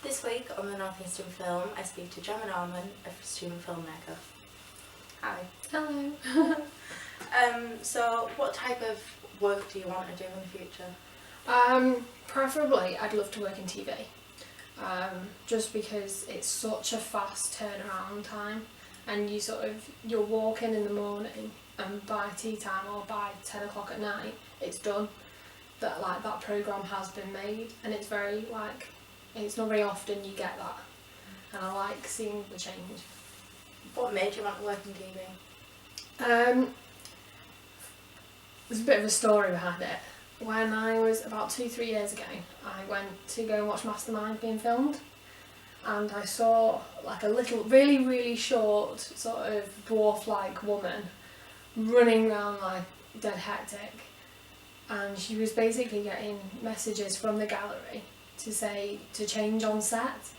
This week on the Northeastern Film, I speak to Gemma Norman, a student filmmaker. Hi. Hello. So what type of work do you want to do in the future? Preferably, I'd love to work in TV. Just because it's such a fast turnaround time, and you're walking in the morning, and by tea time or by 10 o'clock at night, it's done. That programme has been made, and it's it's not very often you get that, and I like seeing the change. What made you want to work in TV? There's a bit of a story behind it. When I was about 2-3 years ago, I went to go and watch Mastermind being filmed, and I saw like a little, really short, sort of dwarf-like woman running around like dead hectic, and she was basically getting messages from the gallery to say to change on set,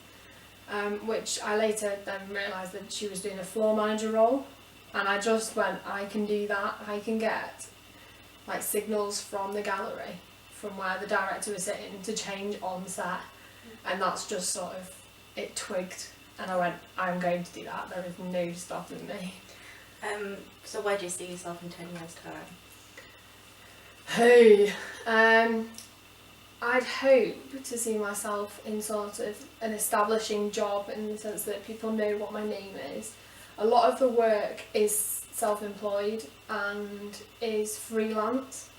which I later then realised that she was doing a floor manager role, and I just went, I can do that. I can get like signals from the gallery, from where the director was sitting, to change on set, and that's just sort of, it twigged, and I went, I'm going to do that. There is no stopping me. So where do you see yourself in 10 years' time? Hey, I'd hope to see myself in sort of an establishing job, in the sense that people know what my name is. A lot of the work is self-employed and is freelance,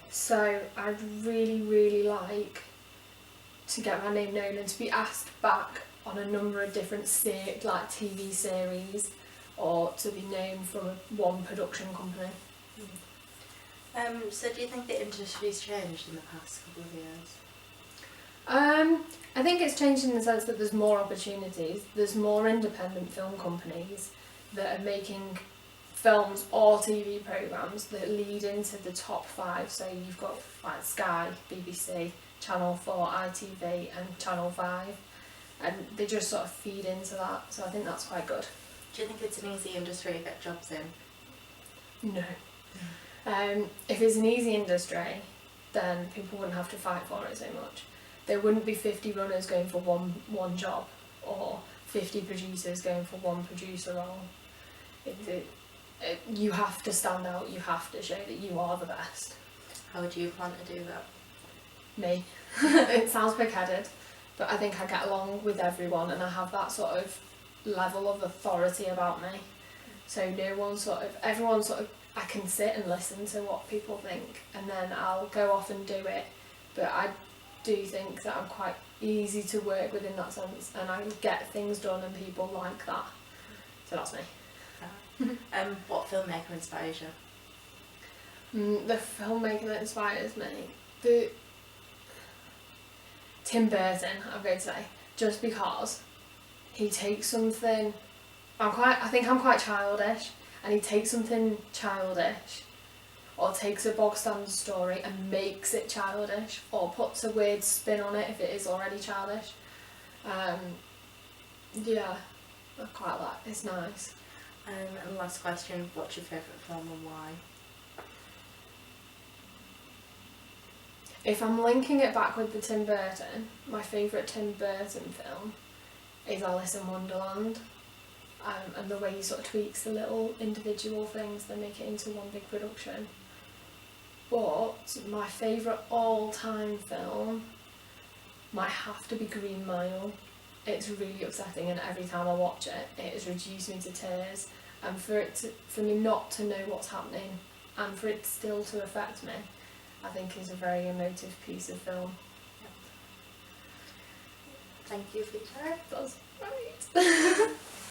so I'd really like to get my name known and to be asked back on a number of different TV series, or to be known from one production company. So do you think the industry's changed in the past couple of years? I think it's changed in the sense that there's more opportunities, there's more independent film companies that are making films or TV programmes that lead into the top 5. So you've got like Sky, BBC, Channel 4, ITV and Channel 5, and they just sort of feed into that, so I think that's quite good. Do you think it's an easy industry to get jobs in? No. If it's an easy industry, then people wouldn't have to fight for it so much. There wouldn't be 50 runners going for one job, or 50 producers going for one producer role. You have to stand out, you have to show that you are the best. How would you plan to do that? Me. It sounds big-headed, but I think I get along with everyone, and I have that sort of level of authority about me. So everyone I can sit and listen to what people think, and then I'll go off and do it. But I do think that I'm quite easy to work with in that sense, and I get things done and people like that. So that's me. What filmmaker inspires you? The filmmaker that inspires me? Tim Burton, I'm going to say. Just because he takes something, I think I'm quite childish, and he takes something childish, or takes a bog standard story and makes it childish, or puts a weird spin on it if it is already childish. Yeah, I quite like it. It's nice. And last question, what's your favourite film and why? If I'm linking it back with the Tim Burton, my favourite Tim Burton film is Alice in Wonderland. And the way he sort of tweaks the little individual things that make it into one big production. But my favourite all-time film might have to be Green Mile. It's really upsetting, and every time I watch it, it has reduced me to tears. And for me not to know what's happening, and for it still to affect me, I think is a very emotive piece of film. Thank you for your time. That's right.